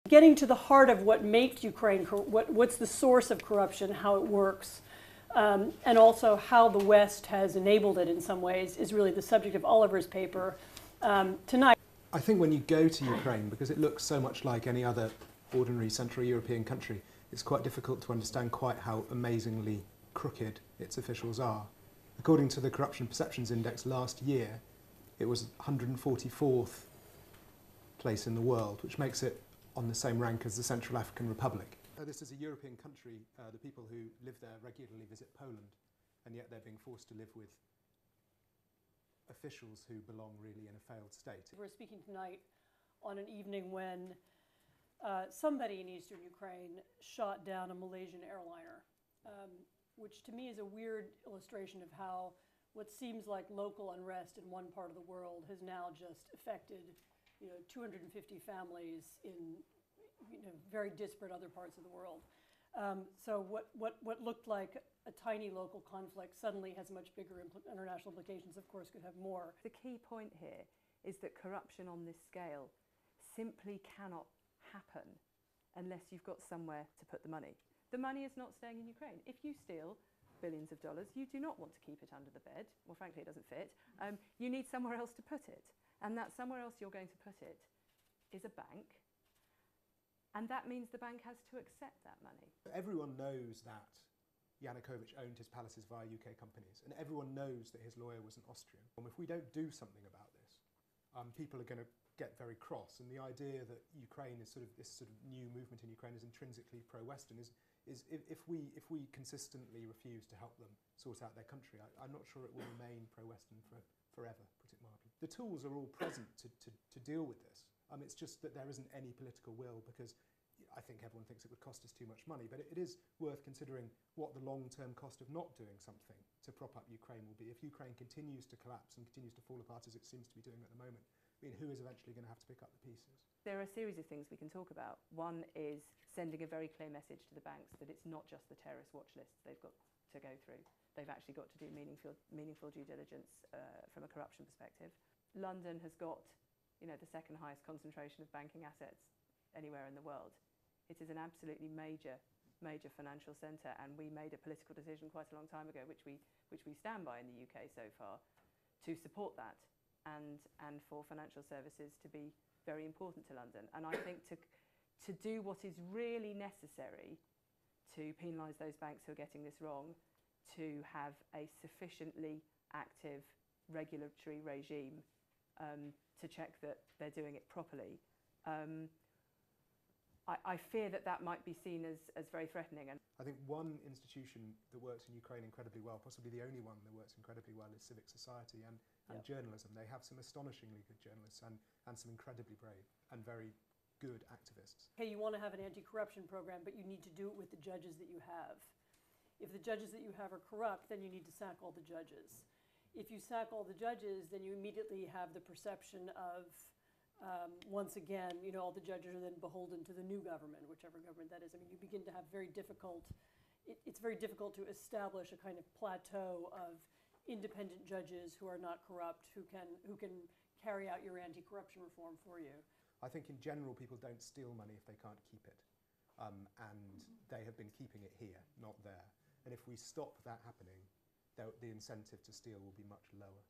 Getting to the heart of what makes Ukraine, what's the source of corruption, how it works, and also how the West has enabled it in some ways is really the subject of Oliver's paper tonight. I think when you go to Ukraine, because it looks so much like any other ordinary Central European country, it's quite difficult to understand quite how amazingly crooked its officials are. According to the Corruption Perceptions Index last year, it was 144th place in the world, which makes it on the same rank as the Central African Republic. This is a European country. The people who live there regularly visit Poland, and yet they're being forced to live with officials who belong really in a failed state. We're speaking tonight on an evening when somebody in eastern Ukraine shot down a Malaysian airliner, which to me is a weird illustration of how what seems like local unrest in one part of the world has now just affected 250 families in very disparate other parts of the world. So what looked like a tiny local conflict suddenly has much bigger international implications, of course, could have more. The key point here is that corruption on this scale simply cannot happen unless you've got somewhere to put the money. The money is not staying in Ukraine. If you steal billions of dollars, you do not want to keep it under the bed. Well, frankly, it doesn't fit. You need somewhere else to put it. And that somewhere else you're going to put it is a bank. And that means the bank has to accept that money. Everyone knows that Yanukovych owned his palaces via UK companies, and everyone knows that his lawyer was an Austrian. If we don't do something about this, people are going to get very cross. And the idea that Ukraine is this sort of new movement in Ukraine is intrinsically pro-Western is if we consistently refuse to help them sort out their country, I'm not sure it will remain pro-Western forever, put it mildly. The tools are all present to deal with this. It's just that there isn't any political will, because I think everyone thinks it would cost us too much money, but it is worth considering what the long-term cost of not doing something to prop up Ukraine will be. If Ukraine continues to collapse and continues to fall apart as it seems to be doing at the moment, who is eventually going to have to pick up the pieces? There are a series of things we can talk about. One is sending a very clear message to the banks that it's not just the terrorist watch lists they've got to go through. They've actually got to do meaningful due diligence from a corruption perspective. London has got the second highest concentration of banking assets anywhere in the world. It is an absolutely major financial centre, and we made a political decision quite a long time ago, which we stand by in the UK so far, to support that and for financial services to be very important to London. And I think to do what is really necessary to penalise those banks who are getting this wrong, to have a sufficiently active regulatory regime to check that they're doing it properly. I fear that might be seen as very threatening. And I think one institution that works in Ukraine incredibly well, possibly the only one that works incredibly well, is civic society and journalism. They have some astonishingly good journalists and some incredibly brave and very good activists. Hey, you want to have an anti-corruption program, but you need to do it with the judges that you have. If the judges that you have are corrupt, then you need to sack all the judges. If you sack all the judges, then you immediately have the perception of, once again, all the judges are then beholden to the new government, whichever government that is. I mean, you begin to have it's very difficult to establish a kind of plateau of independent judges who are not corrupt, who can carry out your anti-corruption reform for you. I think in general people don't steal money if they can't keep it. And they have been keeping it here, not there. And if we stop that happening, the incentive to steal will be much lower.